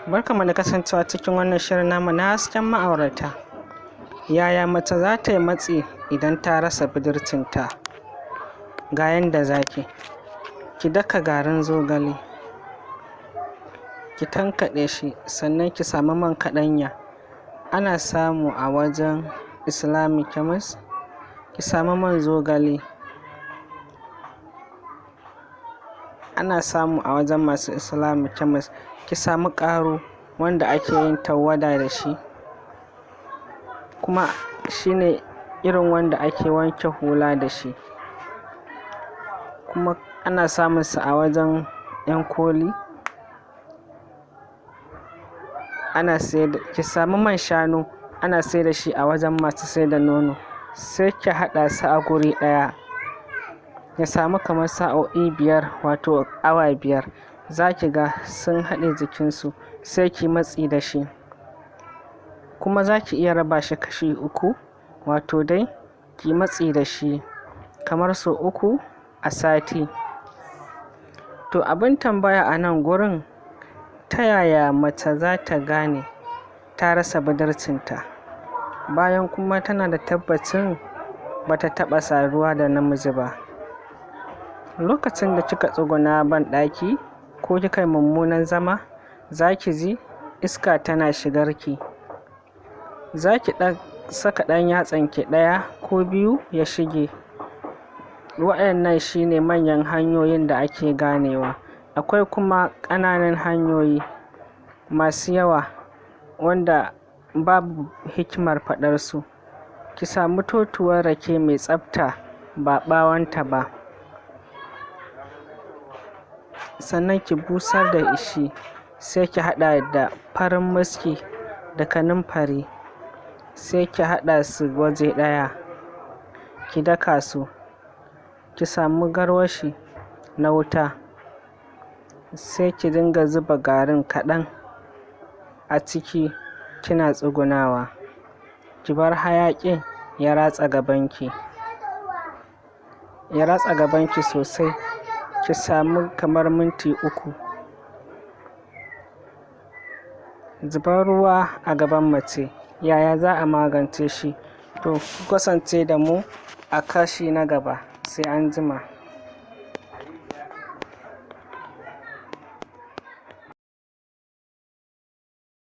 Barkanmu da kasancewa cikin wannan shirin namu na hasken ma'aurata. Yaya mace za ta yi matsi idan ta rasa budurcinta? Ga yanda za ki daka garin zogale, ki tankaɗe shi, sannan ki samu man kaɗanya. Ana samu a wajen Islamic chemist. Ki samu man zogale, ana samu a wajen masu Islamic chemist. Ki samu ƙaro wanda ake yin tawwada da shi, kuma shine irin wanda ake wanke hula da shi, kuma ana samun sa a wajen 'yan koli. Ki samu man shanu, ana sai da shi a wajen masu sai da nono. Sai ki haɗa su a guri ɗaya, ya samu kamar sa'o'i 5 wato awa 5. Za ki ga sun haɗe jikinsu. Sai ki matsi da shi, kuma za ki iya raba shi kashi 3, wato dai ki matsi da shi kamar sau 3 a sati. To abin tambaya a nan gurin, ta yaya mace za ta gane ta rasa budurcinta bayan kuma tana da tabbacin ba ta taɓa saduwa da namiji ba? Lokacin da kika tsuguna banɗaki ko kika yi mummunan zama, za ki ji iska tana shigarki. Za ki saka ɗan yatsanki 1 ko 2 ya shige. Waɗannan shine manyan hanyoyin da ake ganewa. Akwai kuma ƙananan hanyoyi masu yawa wanda babu hikimar faɗarsu. Ki samu totuwar rake mai tsafta, ba ɓawonta ba, sannan ki busar da shi. Sai ki haɗa da farin muski da kanumfari. Sai ki haɗa su waje ɗaya, ki daka su. Ki samu garwashi na wuta, sai ki dinga zuba garin kaɗan a ciki kina tsugunawa. Ki bar hayaƙin ya ratsa gabanki sosai. Ki samu kamar minti 3. Zubar ruwa a gaban mace, yaya za a magance shi? To ku kasance da mu a kashi na gaba. Sai an jima.